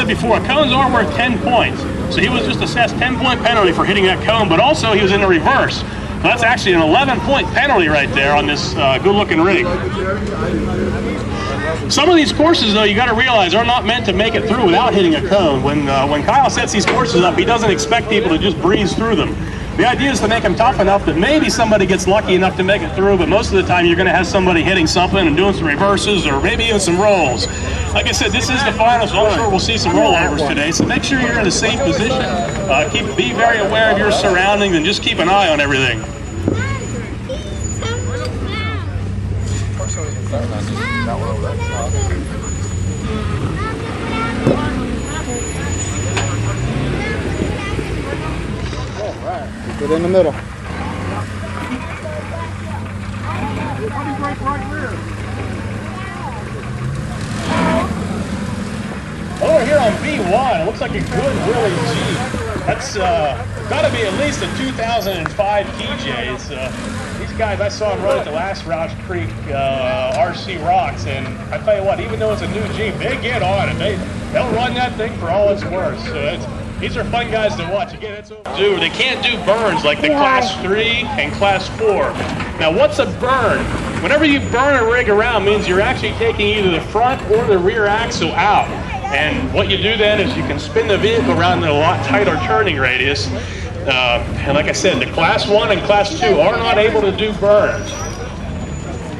said before, cones are worth 10 points. So he was just assessed 10-point penalty for hitting that cone, but also he was in the reverse. So that's actually an 11-point penalty right there on this good-looking rig. Some of these courses, though, you got to realize are not meant to make it through without hitting a cone. When Kyle sets these courses up, he doesn't expect people to just breeze through them. The idea is to make them tough enough that maybe somebody gets lucky enough to make it through, but most of the time you're going to have somebody hitting something and doing some reverses or maybe even some rolls. Like I said, this is the final, so I'm sure we'll see some rollovers today. So make sure you're in a safe position. Be very aware of your surroundings and just keep an eye on everything. Get in the middle. Over here on B1, it looks like a good Willie Jeep. That's got to be at least a 2005 TJ. These guys, I saw them run at the last Roush Creek RC Rocks, and I tell you what, even though it's a new Jeep, they get on it. They'll run that thing for all it's worth. So these are fun guys to watch. Again, they can't do burns like the Class 3 and Class 4. Now, what's a burn? Whenever you burn a rig around, means you're actually taking either the front or the rear axle out. And what you do then is you can spin the vehicle around in a lot tighter turning radius. And like I said, the Class 1 and Class 2 are not able to do burns.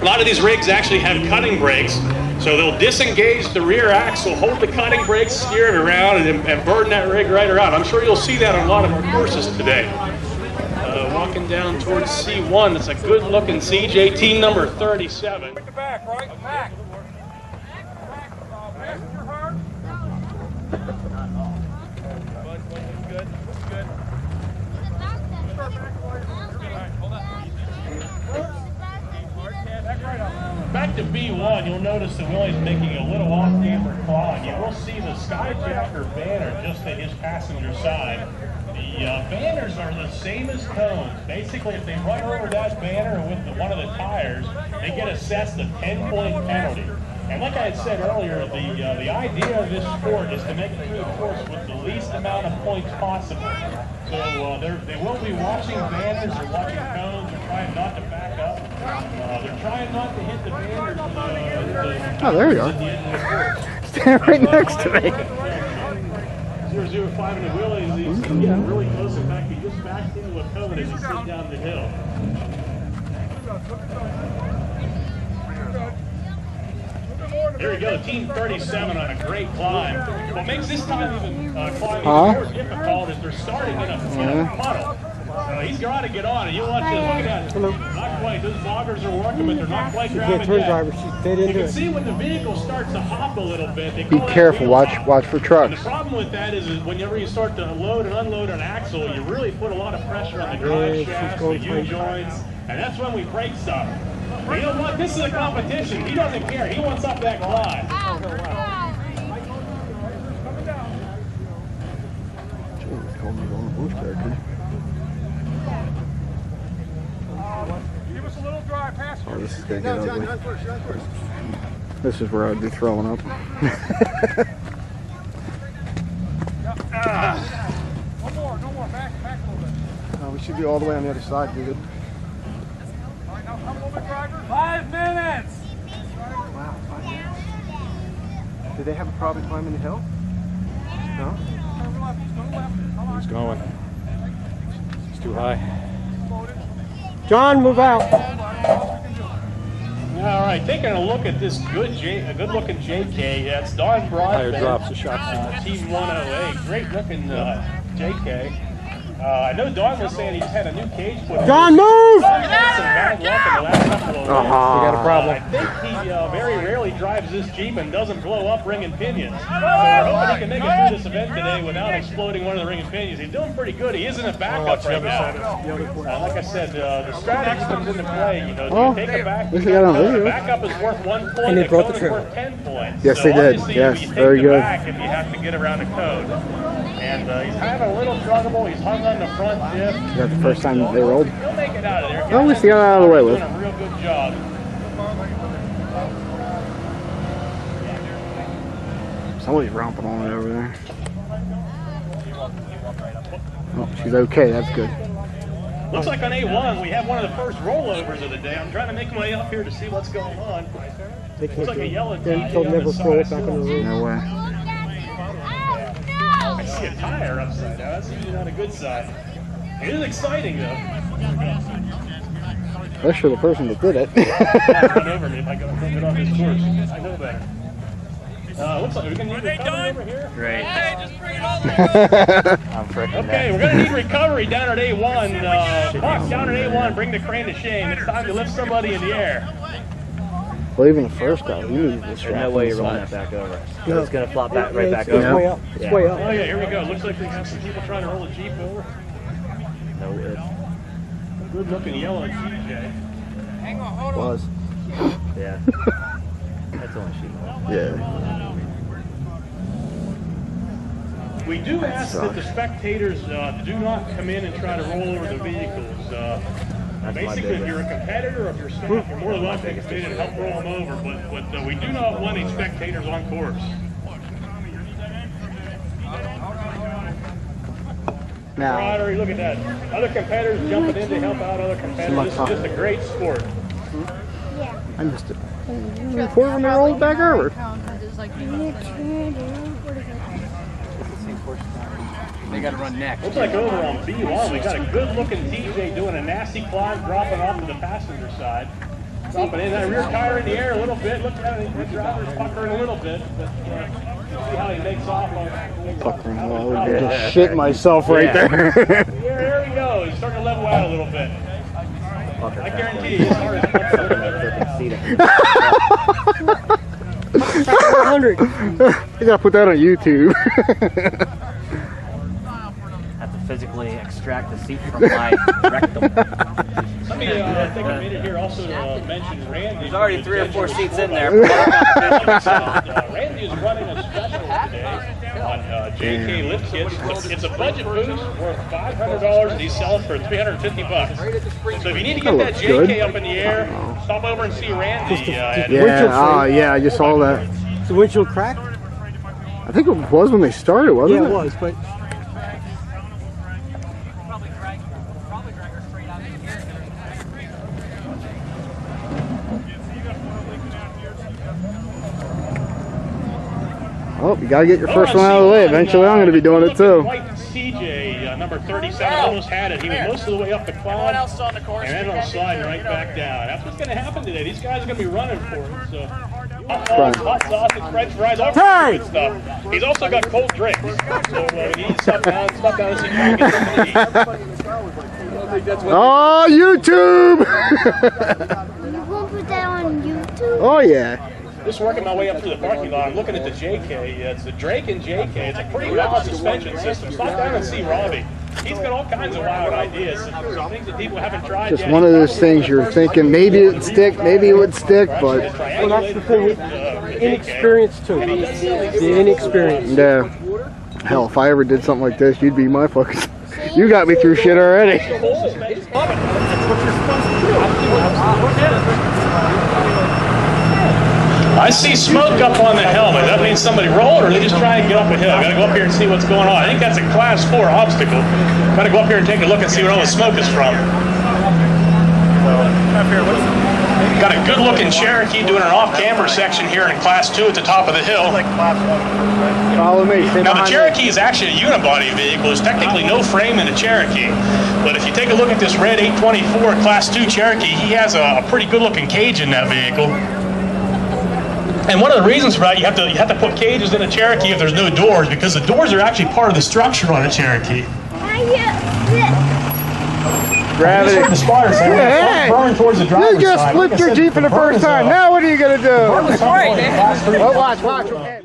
A lot of these rigs actually have cutting brakes, so they'll disengage the rear axle, hold the cutting brakes, steer it around, and burn that rig right around. I'm sure you'll see that on a lot of our courses today. Walking down towards C1, it's a good-looking CJ, team number 37. At the back, right? Back. Back to B1, you'll notice that Willie's making a little off-camber climb. You will see the Skyjacker banner just at his passenger side. The banners are the same as cones. Basically, if they run over that banner with one of the tires, they get assessed a 10-point penalty. And like I had said earlier, the idea of this sport is to make it through the course with the least amount of points possible. So they will be watching banners or watching cones or trying not to back up. They're trying not to hit the banners. Oh, there you are. Stand right next to me. 005 in the wheelies, he's getting really close. In fact, he just backed into a cone as he slid down the hill. Here we go, team 37 on a great climb. What makes this time even climbing more difficult is they're starting in a puddle. He's got to get on it. You watch this. Look at that. Not quite. Those boggers are working, but they're not quite grounded yet. You can see when the vehicle starts to hop a little bit. Be careful. Watch for trucks. And the problem with that is whenever you start to load and unload an axle, you really put a lot of pressure on the drive shafts, the U-joints, and that's when we break stuff. But you know what? This is a competition. He doesn't care. He wants up that climb. Oh, this is going to get ugly. This is where I'd be throwing up. No more. Back a little bit. We should be all the way on the other side, dude. All right, now come a little bit, driver. 5 minutes. Wow, 5 minutes. Did they have a problem climbing the hill? No? He's going. It's too high. John, move out. All right, taking a look at this good-looking JK. That's Don Broadbent. Tire drops, the shots. Team 108. Great-looking JK. I know Don was saying he's had a new cage put in. John, move! He's had some bad luck in the last couple of weeks. You got a problem. I think he very rarely drives this Jeep and doesn't blow up ring and pinions. So we're hoping he can make it through this event today without exploding one of the ring and pinions. He's doing pretty good. He is in a backup right now. Like I said, the strategy comes into play. You know, you take a backup is worth 1 point. And they brought the worth 10 points. Yes, so they did. Yes, very good. Back if you have to get around the code. And he's having a little trouble. He's hung on the front diff. Is that the first time they rolled? He'll make it out of there. Well, at least he got out of the way with. Doing a real good job. Somebody's romping on it over there. Oh, she's okay. That's good. Looks like on A1 we have one of the first rollovers of the day. I'm trying to make my way up here to see what's going on. They can't Looks like do a it. yellow They'll never throw it back in the room. No way. I see a tire upside down. That's usually not a good sign. It is exciting though. That's for the person that did it. Run over me if I go get off this course. I know better. Looks like we're going to need recovery over here. Great. Hey, just bring it all the way. I'm freaking Okay, we're going to need recovery down at A1. Buck, down at A1, bring the crane to shame. It's time to lift somebody in the air. Well, even the first guy, he needed this. There's no way you're rolling that back over. No. It's going to flop back right back It's over. way up. It's way up. Oh yeah, here we go. Looks like there's some people trying to roll a Jeep over. No, it's, Good looking yellow TJ. Hang on, hold on. Was. yeah. That's only sheet metal. Yeah. We do ask that the spectators do not come in and try to roll over the vehicles. Basically, if you're a competitor or if you're staff, you're more than welcome to come in and help roll them over, but we do not want any spectators on course. Now, Camaraderie, look at that. Other competitors jumping in to help out other competitors. This is just a great sport. I missed it. 4-year-old back over. They got to run next. Looks like over on B1, we got a good-looking TJ doing a nasty climb, dropping off to the passenger side. Dropping in that rear tire in the air a little bit. Look at it, the driver's puckering a little bit. But see how he makes off on Fucking hell, I would just shit myself right there. There he goes. He's starting to level out a little bit. I guarantee you, he's hard as a little bit. 100. You gotta put that on YouTube. Have to physically extract the seat from my rectum. Let me take a minute here also to mention Randy. There's already 3 or 4 seats in there. Randy is running a special today on JK lift kits. It's a budget boost worth $500 and he's selling for $350. So if you need to get that JK up in the air, stop over and see Randy. Yeah, I just saw that. Is the windshield cracked? I think it was when they started, wasn't Yeah, it? it was, but Oh, you gotta get your first one out of the way. Eventually, I'm gonna be doing it too. White CJ, number 37, almost had it. He was most of the way up the climb, and then on sliding right back down. That's what's going to happen today. These guys are going to be running for it. So, hot sausage, French fries, all kinds of good stuff. He's also got cold drinks. So he needs stuff down so he can get something to eat. Oh, YouTube! You won't put that on YouTube? Oh yeah. Just working my way up to the parking lot. I'm looking at the JK. It's the Drake and JK. It's a pretty wild suspension system. Stop down and see Robbie. He's got all kinds of wild ideas. Some things that people haven't tried Just yet. one of those things you're thinking maybe it'd stick, maybe it would stick, but well, that's the thing with inexperience too. The inexperience. yeah. Hell, if I ever did something like this, you'd be my fucking. You got me through shit already. I see smoke up on the helmet. That means somebody rolled, or they just try and get up a hill. Gotta go up here and see what's going on. I think that's a class 4 obstacle. Gotta go up here and take a look and see where all the smoke is from. Got a good looking Cherokee doing an off-camber section here in class 2 at the top of the hill. Follow me. Now the Cherokee is actually a unibody vehicle. There's technically no frame in the Cherokee. But if you take a look at this red 824 class 2 Cherokee, he has a pretty good looking cage in that vehicle. And one of the reasons for that, you have to put cages in a Cherokee if there's no doors, because the doors are actually part of the structure on a Cherokee. Gravity. The spotter Hey, burn towards the driver's you just side. flipped your Jeep for the first time. Now what are you gonna do? Burn is Oh, watch. Okay.